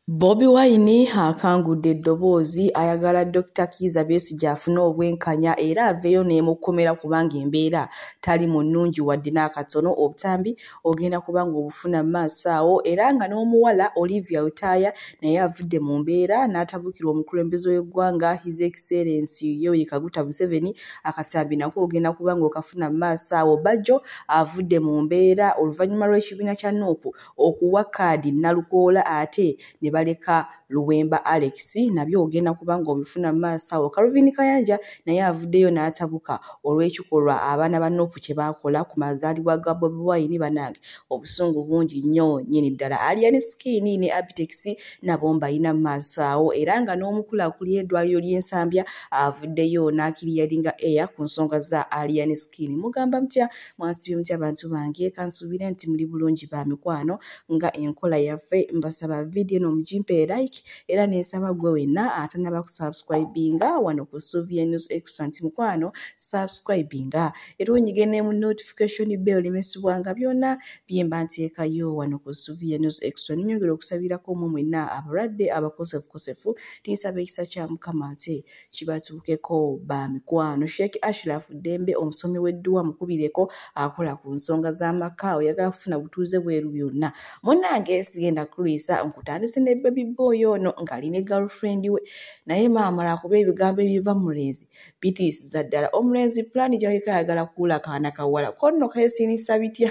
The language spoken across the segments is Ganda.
Bobi Wine akangudde eddoboozi ayagala Dr. Kizza Besigye afune obwenkanya era aveeyo n'emukomera kubanga embeera tali mu nnungi wadde n'akatono. Obutambi ogenda kubanga obufuna mu maaso awo era nga n'omuwala Olivia Lutaya naye avudde mu mbeera n'atabukira omukulembeze w'eggwanga His Excellency Yoweri Kaguta Museveni. Akatambi nako ogenda kubanga okafuna mu maaso awo. Bajjo avudde mu mbeera oluvannyuma lw'ekibiina kya Nuupu okuwa kaadi Nalukoola ate ne baleka Luwemba Alex nabyo ogenda kubanga obifuna mu maaso awo. Calvin Kayanja naye avuddeyo n'atabuka olw'ekikolwa abaana ba Nuupu kye baakola ku mazaalibwa ga Bobi Wine banange obusungu bungi nnyo nnyini ddala. Alien Skin ne Abitex nabo mbalina mu maaso awo era nga n'omukulu akulira eddwaliro ly'Ensambya avuddeyo n'akiriyalinga air ku nsonga za Alien Skin. Mugamba mutya mwasibye mutya abantu bange, kansuubire nti muli bulungi ba mikwano nga enkola yaffe. Mbasaba video n'omugimpe like era n'esaba gwe wenna atanaba kusubscribinga wano ku Sylvia News Extra nti mukwano subscribinga era onyigene mu notification bell limesibwanga byonna byemba nteekayo wano ku Sylvia News Extra. Ninyongera okusabirako mu mwenna abalwadde abakosefu tinsaba ekisa kya Mukama ate kibatuukeko ba mikwano. Sheikh Ashraf Dembe omusomi w'edduwa mukubireko akola ku nsonga z'amaka oyagala kufuna butuuze bweru byonna. Munnange sigenda kulwisa nkutandise ne baby boy ono ng'alina girlfriend we naye maamala kuba ebigambo ebiva mu mulenzi bitiisiza ddala. Omulenzi plan gy'aliko ayagala kuula kaana kawala konno keesiinisa bitya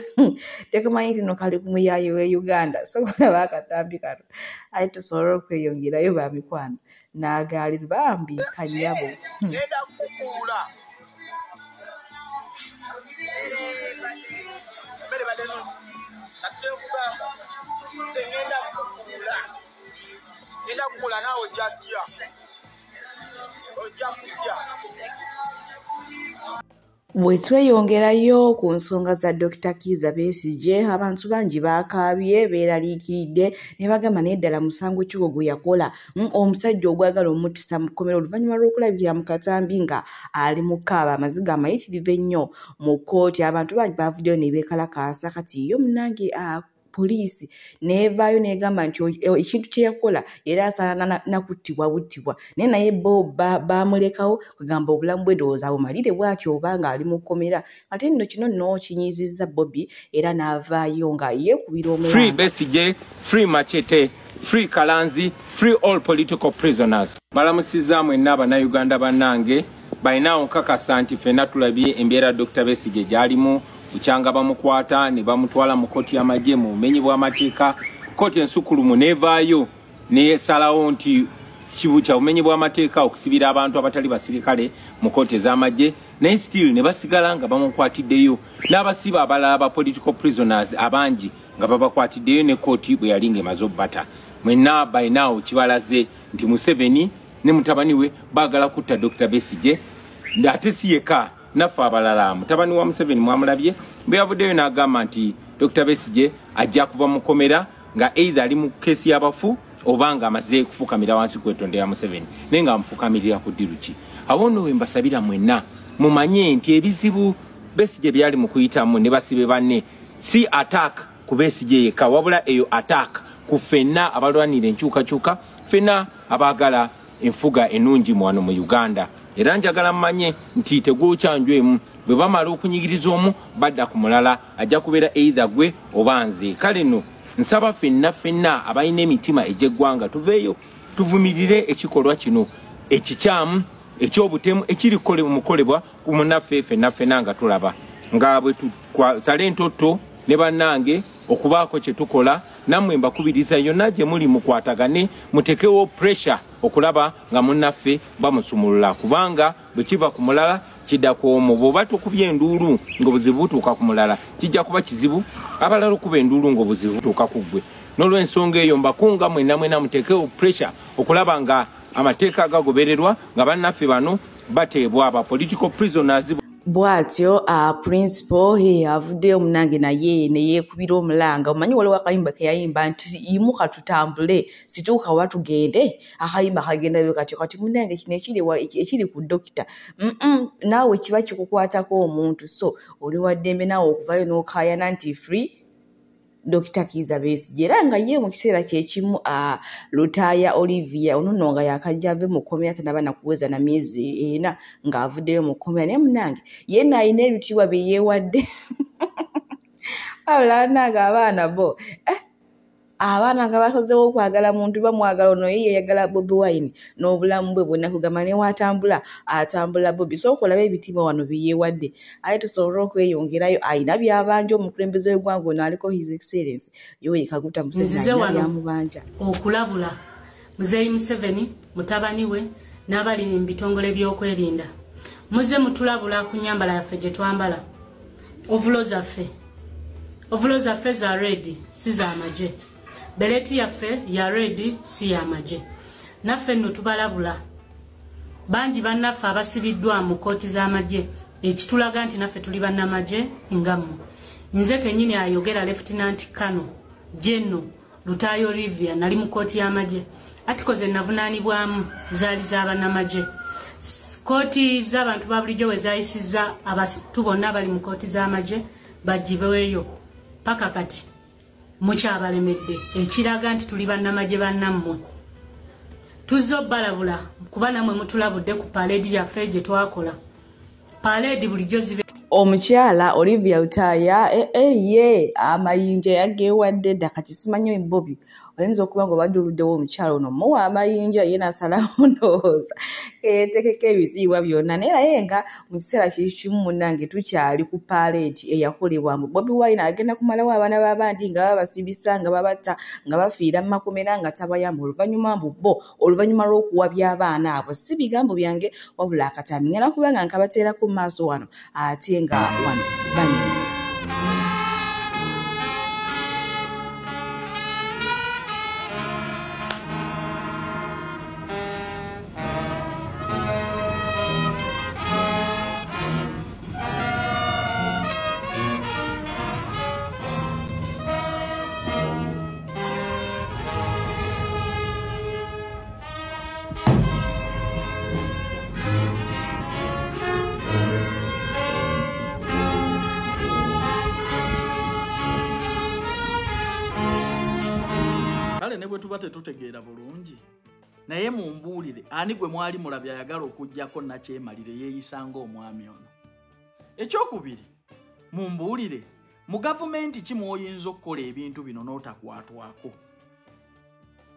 tekumanyi nti no kali ku muyaaye w'e Uganda so kulaba akatambi kano aye tusobole okweyongerayo ba mikwano n'agaali bambi kanyabo. Bwe tweyongerayo ku nsonga za Dr. Kizza Besigye abantu bangi baakaabye beeraliikiridde ne bagamba naye ddala musango kiwo gwe yakola omusajja ogwagala omuttisa mu kkomera oluvannyuma lw'okulabikira mu katambi nga ali mu kkaaba amaziga amayitirivu ennyo mu kkooti. Abantu bangi baavuddeyo ne beekalakaasa kati yo munnange poliisi neevaayo negamba nti ekintu kye yakola era asaana nakuttibwa buttibwa naye bo baamulekawo kugamba obulamu bwe ndowooza bumalire bw'atyo oba ng'ali mu kkomera. Ate nno kino nno kinyizizza Bobi era n'avaayo nga yeekubira omulanga. Free Besigye, free Machete, free Kalanzi, free all political prisoners. Balamusizza mwenna Bannayuganda bannange balinawo nkakasa nti ffenna tulabye embeera Dr. Besigye gy'alimu Uchanga bamukwata ne bamutwala mu koti y'amagye mu bumenyi bw'amateeka. Koti ensukulumu neevaayo n'esalawo nti kya bumenyi bw'amateeka okusibira abantu abatali basirikale mu koti ez'amagye naye still ne basigala nga bamukwatiddeyo n'abasiba abalala ba political prisoners abangi nga babakwatiddeyo ne koti bwe yali ng'emaze obbata. Mwenna balinawo kibalaze nti Museveni ne mutabani we baagala kutta Dr. Besigye ate si yekka naffe abalala. Mutabani wa Museveni mwamulabye bwe yavuddeyo n'agamba nti Dr. Besigye ajja kuva mu kkomera nga either ali mu keesi y'abafu oba nga amaze kufukamira wansi kwetondera Museveni naye nga amufukamirira ku ddiru ki. Awo nno we mbasabira mwenna mumanye nti ebizibu Besigye byali mu kuyitamu ne basibe banne si attack ku Besigye yekka wabula eyo attack ku ffenna abalwanira enkyukakyuka ffenna abaagala enfuga ennungi mu wano mu Uganda. Era njagala mmanye nti tegwokyanjwemu bwe bamala okunyigiriza omu badda ku mulala ajja kubeera either gwe oba nze. Kale nno nsaba ffenna abalina emitima egy'eggwanga tuveeyo tuvumirire ekikolwa kino ekikyamu eky'obutemu ekiri mukolebwa ku munnaffe ffenna nga tulaba nga bwe twasala entotto ne bannange okubaako kye tukola. Nammwe mbakubiriza yonna gye muli mukwatagane mutekewo pressure okulaba nga munnaffe bamusumulula kubanga bwe kiva ku mulala kidda ku omu. Bw'oba tukubye enduulu ng'obuzibu butuuka ku mulala kijja kuba kizibu abalala okuba enduulu ng'obuzibu butuuka ku ggwe. N'olw'ensonga eyo mbakunga mwenna mutekewo pressure okulaba nga amateeka agagobererwa nga bannaffe bano bateebwa aba political prisoners. Bwatyo principal avuddeyo munange naye neyeekubira omulanga. Omanyi waliwo akayimba ke yayimba nti yimuka tutambule situuka wa tugende. Akayimba kagenda byo kati munange kino ekiri ku dokita naawe kiba kikukwatako omuntu so oli wa ddembe naawe okuvayo n'okaayana nti free Dr. Kizza Besigye era nga ye mu kiseera kyekimu Lutaaya Olivia ono nga yakajja ave mu kkomera tanaba nakuweza na myezi 4 ng'avuddeyo mu kkomera naye munange ye nayina ebitiibwa bye yeewadde abalananga abaana bo abaana nga basazeewo okwagala muntu bamwagala ono ye yayagala Bobi Wine n'obulamu bwe bwonna kugamba ne watambula atambula Bobi so okolabe ebitiibwa wano byeyeewadde aye tusobole okweyongerayo ayina byabanja omukulembeze w'eggwanga ono aliko His Excellency Yoweri Kaguta Museveni ayina byamubanja okulabula Muzeeyi Museveni mutabani we n'abali mu bitongole by'okwerinda muze mutulabula ku nyambala yaffe gye twambala ovulo zaffe za red si za amagye beleti yaffe ya red si ya amagye naffe nno tubalabula bangi bannaffe abasibiddwa mu kooti z'amagye ekitulaga nti naffe tuli bannamagye ngammwe nze kennyini ayogera Lieutenant Colonel General Lutaaya Olivia nali mu kooti y'amagye atikoze navunaanibwamu zaali z'abannamagye kooti z'abantu ba bulijjo we zaayisizza abantu bonna bali mu kooti z'amagye bagibeweeyo paka kati mukyabalemedde ekiraga nti tuli bannamagye bannammwe tuzze obbalabula kuba nammwe mutulabudde ku parade yaffe gye twakola parade bulijjo zibe omukyala Olivia Lutaaya ye amayinja yageewadde dda kati simanyi Bobi oyinza okuba nga obaduluddewo omukyala ono muwa amayinja ye n'asalawo ndowooza keyetekeko ebisiibwa byonna naye naye nga mu kiseera kimu munnange tukyali ku parade eyakolebwa mu Bobi Wine agenda kumalawo abaana b'abandi nga babasibisa nga babatta nga bafiira mu makomera nga tabayamba oluvannyuma mbubbo oluvannyuma lw'okuwabya abaana abo si bigambo byange wabula akatami ngenda kuba nga nkabateerako mu maaso wano ate nga wano bani nebwe tuba tetutegeera bulungi naye mumbuulire ani gwe mwali mulabya ayagala okujjako nakyemalire yeeyisanga omwami ono ekyokubiri mumbuulire mu gavumenti ki mwoyinza okukola ebintu bino n'otakwatwako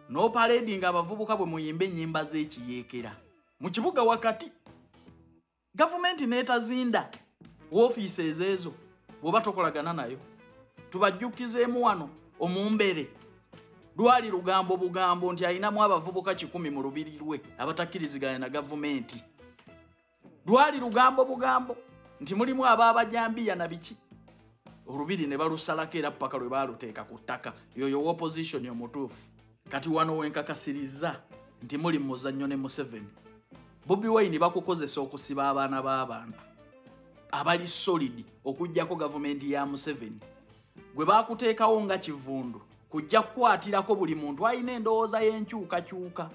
n'oparedi nga abavubuka bwe muyimba ennyimba z'ekiyeekera mu kibuga wakati gavumenti n'etazinda woofiisi ezeezo bw'oba tokolagana nayo tubajjukizeemu wano omumbere Lwali Lugambo Bugambo nti ayinamu abavubuka 10 mu lubiri lwe abatakkiriziganya na gavumenti. Lwali Lugambo Bugambo nti mulimu ababajambiya na biki. Olubiri ne balusalako era paka lwe baluteeka ku ttaka. Yoyo opposition yomutuufu. Kati wano wenkakasiriza nti muli muzannyo ne Museveni. Bobi Wine bakukozesa okusiba abaana b'abantu abali solid okujjako gavumenti ya Museveni. Gwe bakuteekawo nga kivundu. Kujja kukwatirako buli muntu ayina endowooza y'enkyukakyuka.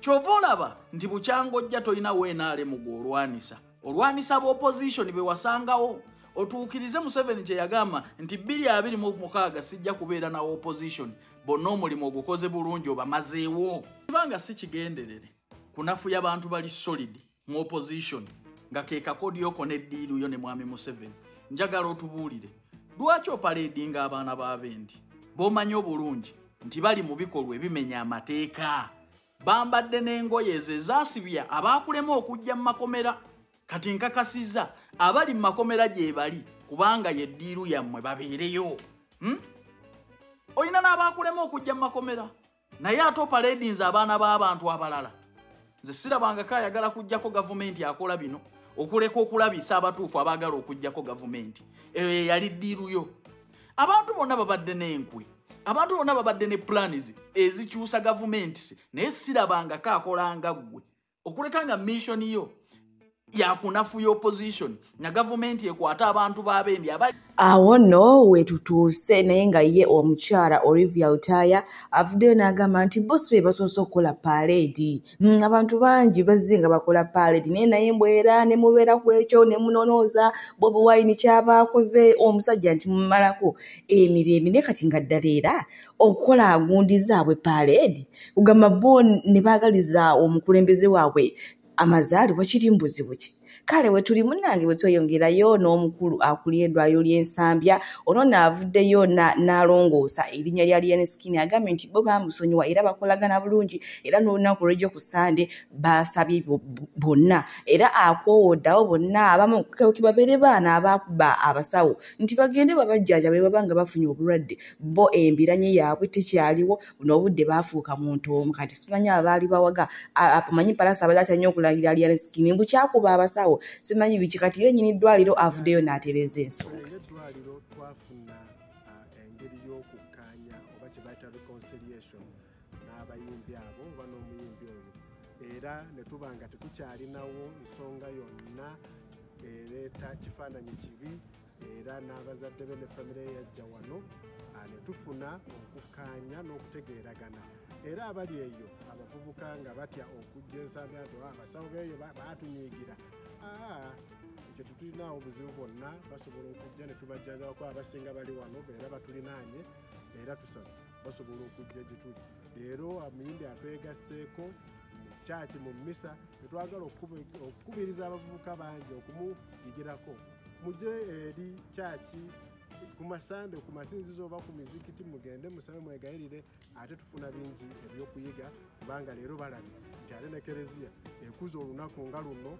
Kyova olaba nti bukyangojja toyina weenaale mu gw'olwanisa. Olwanisa b'opposition be wasangawo. Otuukirize Museveni kye yagamba nti 2026 sijja kubeera na opposition. Bonna omulimu ogukoze bulungi obamazeewo. Kibanga si kigenderere. Kunafuya abantu bali solid mu opposition. Nga ke kakodyoko n'eddiiru yo ne mwami Museveni. Njagala otubuulire. Lwaki opaledinga abaana b'abendi? Bomanyi obulungi nti bali mu bikolwa ebimenya amateeka. Bambadde n'engoye ezaasibya abaakulema okujja mu makomera. Kati nkakasiza abali mu makomera gye bali kubanga yeddiiru yammwe babeereyo. Oyina n'abaakulema okujja mu makomera. Naye ate opaledinze abaana b'abantu abalala. Nze sirabangako ayagala kujjako gavumenti akola bino. Okuleka okulabisa abatuufu abaagala okujjako gavumenti. Eyo yali ddiiru yo. Abantu bonna babadde n'enkwe. Abantu bonna babadde ne plans ezikyusa gavumenti naye sirabangako akolanga ggwe. Okuleka nga mission yo yakunafuya opposition na gavumenti ekwata abantu babendi abali awo nno wetutuuse naye nga ye omukyala Olivia Lutaya avuddeyo n'agamba nti bosi be basoose okukola paaleedi abantu bangi bazze nga bakola paaleedi naye mbwera ne mubeera ku ekyo ne munonooza Bobi Wine kyabaakoze omusajja nti mumalako emirembe ne kati nga ddala era okukola gundi zaabwe paaleedi kugamba bo ne baagaliza omukulembeze waabwe amazaalibwa kiri mu buzibu ki kale we tuli munnange bwe tweyongerayo n'omukulu akulira eddwaliro ly'Ensambya ono naavuddeyo n'alongoosa erinnya lya Lilian Skinny agambye nti bo baamusonyiwa era bakolagana bulungi era n'olunaku lw'ejjo ku Sande baasabye bonna era akoowoddawo bonna abamu babeere baana abaakuba abasawo nti bagende babajjaajabe baba nga bafunye obulwadde bo embiranye yaabwe tekyaliwo buno obudde baafuuka mu ntoomu kati simanyi abaali bawaga amanyi palasa abadde atanya okulangira Lilian Skinny mbu kyakuba abasawo simanyi biki kati ye nnyini ddwaliro avuddeyo n'atereeza ensonga eddwaliro twafuna engeri y'okukkaanya oba kye bayita reconciliation n'abayimbi abo oba n'omuyimbi oyo era ne tuba nga tetukyalinawo nsonga yonna ereeta kifaananyi kibi era n'abazadde be ne famire yajja wano ne tufuna okukkaanya n'okutegeeragana era abali eyo abavubuka nga batya okujja Ensambya nti abasawo beeyo baatunyiigira ekyo tetulinawo obuzibu bwonna basobola okujja ne tubajjanjabako abasinga bali wano era batulinaanye era tusaba basobola okujja gye tuli leero amuyimbi atwegasseeko mu kyaki mu mmisa tetwagala okukubiriza abavubuka bangi okumuyigirako mujje eri kyaki ku masande ku masinzizo oba ku mizikiti mugende musabe mwegayirire ate tufuna bingi ebyokuyiga kubanga leero balabye nti ate ne Kereziya ekuza olunaku nga luno.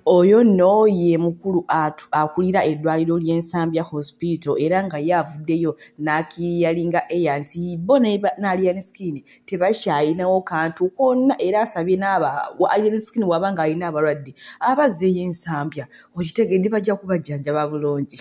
Oyo nno ye mukulu akulira eddwaliro ly'Ensambya Hospital era nga yavuddeyo n'akiyalinga eya nti bo na Lilian Skinny tebakyalinawo kantu konna era asabye Lilian Skinny waba nga alina abalwadde abazzeeyo Ensambya okitegedde bajja kubajjanjaba bulungi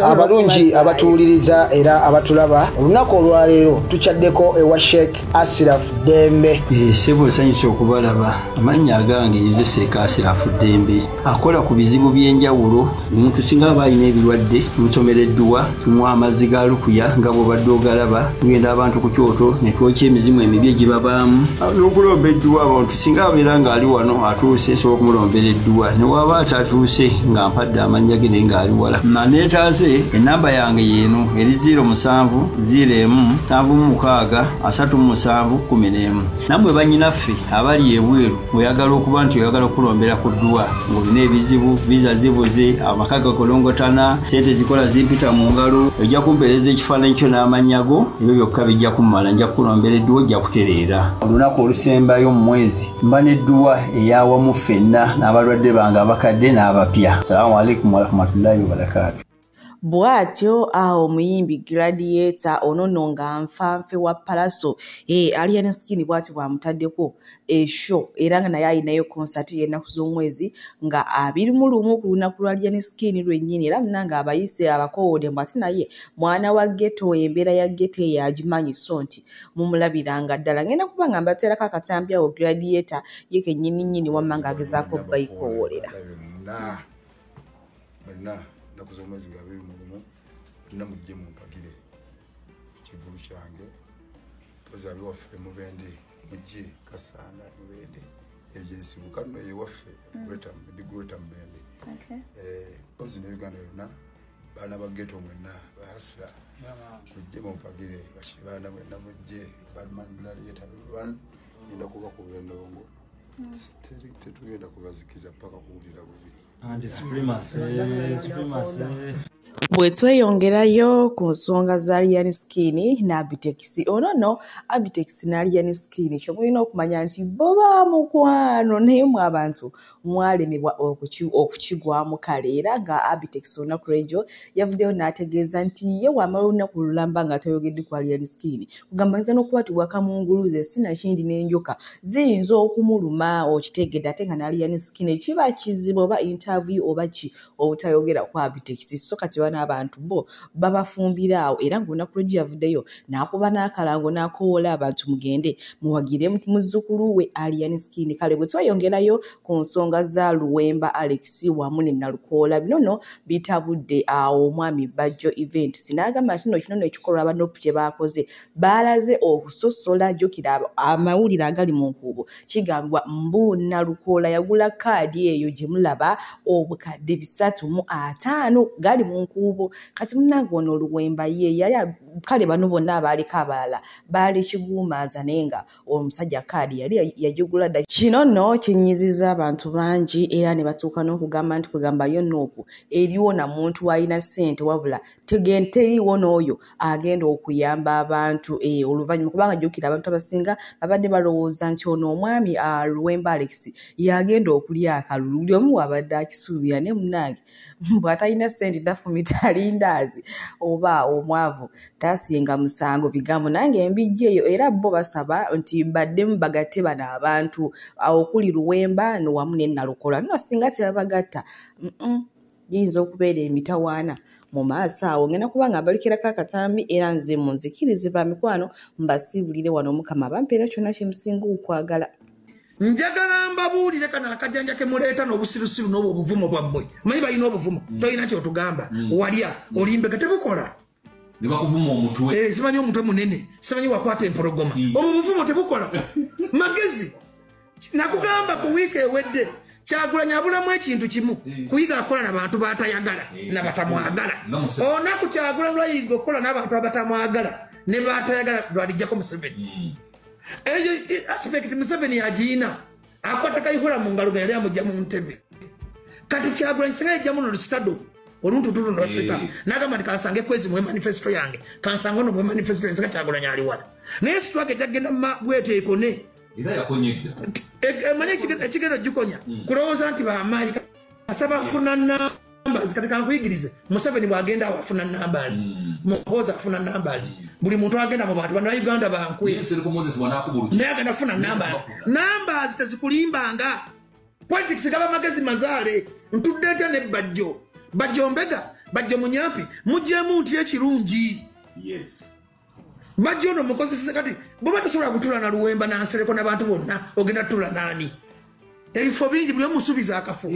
abalungi abatuwuliriza era abatulaba olunaku olwaleero tukyaddeko ewa Sheikh Ashraf Dembe sebo nsanyusa okubalaba amannya agange yeze Sheikh Ashraf Dembe akola ku bizibu by'enjawulo omuntu singa aba alina ebirwadde musomereddwa tumuwa amazzi ga lukuya nga bw'obadde ogalaba tugenda abantu ku kyoto ne twokya emizimu emibi egibabaamu n'okulomba edduwa abantu singa abeera ng'ali wano atuuse sobola okumulombeera edduwa ne waba atatuuse nga mpadde amannya ge naye ng'ali wala neetaase enamba yange yeeno eri 0707763711 nammwe bannyinaffe abali ebweru oyagala okuba nti oyagala okulombera ku dduwa ng'olina ebizibu viza zibuze amaka gakolongotana sente zikola zimpita mu ngalo ojja kumpeereza ekifaananyi kyo n'amanyago ebyo byokka bijja kummala nja kukulombera edduwa ojja kutereera olunaku olusembayo mu mwezi mba n'edduwa eyawamu ffenna n'abalwadde bange abakadde n'abapya. Salaamu alaikum warahmatullahi wabarakatuh. Bwatyo awo omuyimbi Gladiator ono nga nfanfe wa Palaso Lilian Skinny bwati bwamutaddeko esho era nga naye ayinayo konsati y'ennaku z'omwezi nga 21 ku lunaku lwa Lilian Skinny lwennyini era munanga abayise abakoowode mbu ate naye mwana wa ghetto embeera ya ghetto yagimanyi so nti mumulabiranga ddala ngenda kuba nga mbateerako akatambi awo Gladiator ye kennyini wamma ng'agezaako bayikoowolera. Omwezi nga 21 tulina mujje mumpagire ekivulu kyange pozabi waffe mubende mujje Kasanda mubende ebyesibuka no ewaffe Greater Mbende pozi ne Uganda yonna baana ba ghetto mwenna bahasira mujje mumpagire bashibana mwenna mujje Badman Gladiator run nda kuba ku bendongo tetugenda kubazikiza paka kuwulira bubi. Bwe tweyongerayo ku nsonga za Lilian Skinny n'Abitex ono Abitex na Lilian Skinny kyo mulina okumanya nti bo baamukwano naye mu abantu mwalemebwa okukigwamu kale era nga Abitex olunaku lw'ejjo yavuddeyo n'ategeeza nti ye wamala olunaku lulamba nga tayogedde kwa Lilian Skinny kugamba nza n'okubatibwa kamunguluze sinakindi n'enjoka ziyinza okumuluma okitegedde ate nga na Lilian Skinny kiba kizibu oba interview oba ki obutayogera kwa bitekisi so kati bana abantu bo babafumbira awo era ng'olunaku lwe yavuddeyo n'akuba n'akalango n'akoola abantu mugende muwagire muzzukulu we Alien Skin. Kale bwe twayongerayo ku nsonga za Luwemba Alex wamu ne Nalukoola binono bitabudde awo omwami Bajjo event sinagamba kino ekikolwa abanopu kye baakoze baalaze okusosola jjukira amawulire agali mu nkuubo kigambwa mbu Nalukoola yagula kaadi eyo gye mulaba obukadde 350 gali mu nkuubo kati munnange ono Luwemba ye yali kale bano bonna abaaliko abalala baali kiguumaaza naye nga omusajja kaadi yali yagigula dda kino nno kinyiziza abantu bangi era ne batuuka n'okugamba nti kugamba yo noopu eriwo na muntu alina ssente wabula teriwo n'oyo agenda okuyamba abantu oluvannyuma kubanga jjukira abantu abasinga babadde balowooza nti ono omwami Luwemba Alex yagenda okulya akalulu buli omu wabadde akisuubira ne munnange bw'atalina ssente dafumita alindaazi oba omwavu tasinga musango bigambo nange embijja eyo era bo basaba nti baddemu bagatte bano abantu okuli Luwemba wamu ne Nalukoola nno singa tebabagatta yinza okubeera emitawaana mu maaso awo ngenda kuba nga mbalikirako akatambi era nze munzikirize ba mikwano mbasiibulire wano Mukama bampeera kyonna kimusinga okwagala. Njagala mbabuulire kana akajanja ke muleeta n'obusirusiru n'obwo obuvumo bwammwe manyi balina obuvumo tolina kyotugamba walya olimbeka tebukola ne bakuvuma omutwe simanyi omutwe munene simanyi wakwata empologoma obwo buvumo tebukola magezi nakugamba ku wiiki ewedde Kyagulanyi abulamu ekintu kimu kuyiga akola n'abantu batayagala n'abatamwagala onaku Kyagulanyi lwayiga okukola n'abantu abatamwagala ne batayagala lwalijjako Museveni eyo aspect Museveni yagiina akwata kayihura mu ngalo yali amujja mu ntebe kati Kyagulanyi singa yajja muno lusitado oluntutulo nosita nagamba nti kansange kwezi mu manifesto yange kansanga ono mu manifesto yange Kyagulanyi ali wala naye situage jagenda bwete ekone era yakonyedda manye ekigenda gikonya kulowooza nti bamaanyi asaba afuna numbers kati kankuyigirize Museveni bwagenda awafuna numbers Muhoozi afuna numbers buli muntu agenda mu bantu bano Uganda bankwe naye agenda afuna numbers tezikulimbanga politics gaba magezi mazaale ntudde ntya ne Bajjo Mbega Bajjo Munyampi mujjemu nti ekirungi Bajjo no mukozesa kati bwe batasobola kutula na Luwemba n'ansereko n'abantu bonna ogenda tutula nani ebifo bingi buli omusuubiza akafu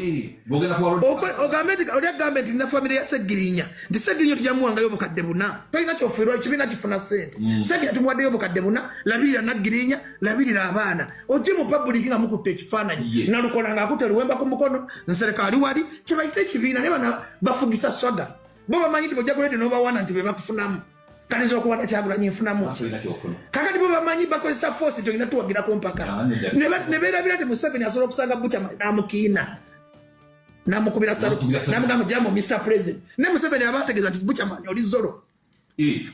ogambe nti na famire ya Segirinya nti Segirinya tujamuwangayo obukadde 4 tolina kyofiirwa ekibiina kifuna ssente Segirinya tumuwaddeyo obukadde 4 labirira Naggirinya labirira abaana ojje mu public nga mukutte ekifaananyi Nalukoola ng'akutte Luwemba ku mukono nsereka ali wali kye bayita ekibiina naye bana bafugisa swaga bo bamanyi nti bojja kulede n'obawana nti be bakufunamu kanizo okuwata Kyagulanyi nfunamu kakati bo bamanyi bakozesa force tolina tuwagirako mpaka ne beerabira ti Museveni asobola okusanga Buchaman n'amukiina n'amukubira saluti n'amugamba jambo Mr. President ne Museveni aba ategeeza nti Buchaman oli zolo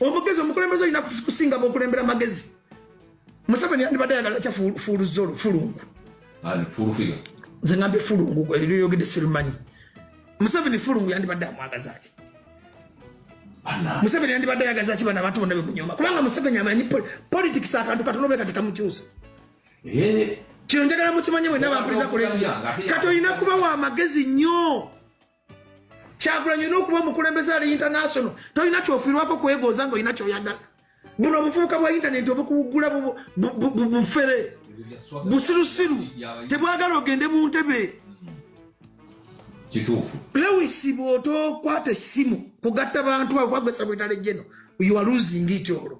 omugezi omukulembeze olina kusinga b'okulembera magezi Museveni yandibadde ayagala kya fulu zolo fulungu nze ngambe fulungu eriyogedde sirumanyi Museveni fulungu yandibadde amwagaza ki Museveni yandibadde ayagaza ki bano abantu bonna bemunyoma kubanga Museveni amanyi politics akantu katono be kati kamukyusa kino njagala mukimanye mwenna bampuliriza ku leediyo kati olina kuba wa magezi nnyo Kyagulanyi olina okuba omukulembeze ali international tolina kyofiirwako kwegooza nga olina kyoyagala buno obufuuka bwa intaneti obukuwugula bufere busirusiru tebwagala ogende mu ntebe Lewis bwoto kwate essimu kugatta bantu akwagwesa bwetale jeno you are losing it all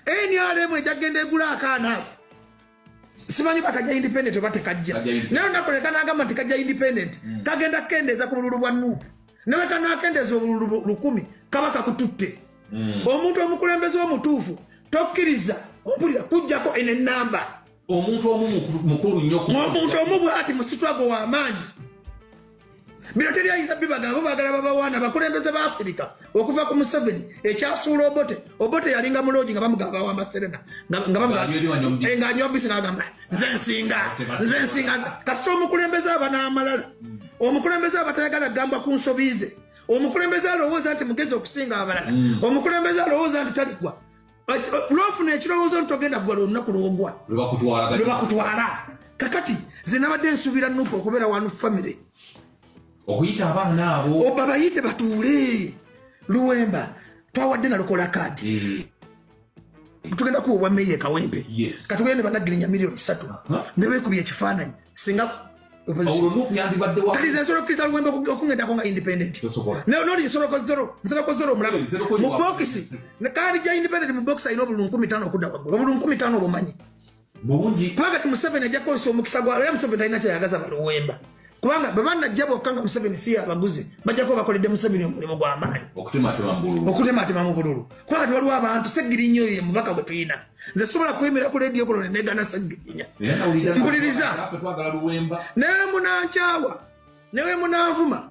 NRM ejagenda egula akaana simanyi bakajja independent oba tekajja nayo nakolekana agamba nti kajja independent kagenda kendeeza ku bululu bwa Nuupu nawe kanaakendeeza obululu 10 kaba kakututte omuntu omukulembeze omutuufu tokkiriza ompulira kujjako ene namba omuntu omu mukulu nnyo omuntu omu bw'ati musitwago w'amaanyi bino teri ayinza bibagamba bagala babawaana bakulembeze ba Afrika okuva ku Museveni ekyasuula Obote yalinga muloogi nga bamugamba bawamba Serena nga anyobisi n'agamba nze nsinga kasita omukulembeze aba n'amalala omukulembeze abatayagala gamba ku nsobize omukulembeze alowooza nti mugezi okusinga abalala omukulembeze alowooza nti taligwa lwofuna ekirowoozo nti togenda ggwala olunaku lwogwa lwe bakutwala kakati ze nabadde nsuubira Nuupu okubeera wanu famire okuyita abaana abo oba bayite batuule Luwemba twawadde nalukola kadi tugenda kuwa meya Kawempe katugende banagirinya milioni 3 ne beekubye ekifaananyi singa kaliza nsolo kisa Luwemba okungenda nga independent noli nsolo ko zero mulabe mu box ne kali ja independent mu box ayino bulungu 15 okudda wagulu bulungu 15 obumanyi bulungi paka Museveni ajja koso omukisa gwa era Museveni alina kyayagaza Luwemba kubanga babana jabo kanga Museveni si abaguzi bajja ko bakoledde Museveni omulimo gwa amaanyi okutematema mu bululu kubanga waliwo abantu Segirinyo ye mubaka bwe tuyina nze sobola kwemera ku radio kolone negana Segirinya mpuliriza newe munanchawa newe munanvuma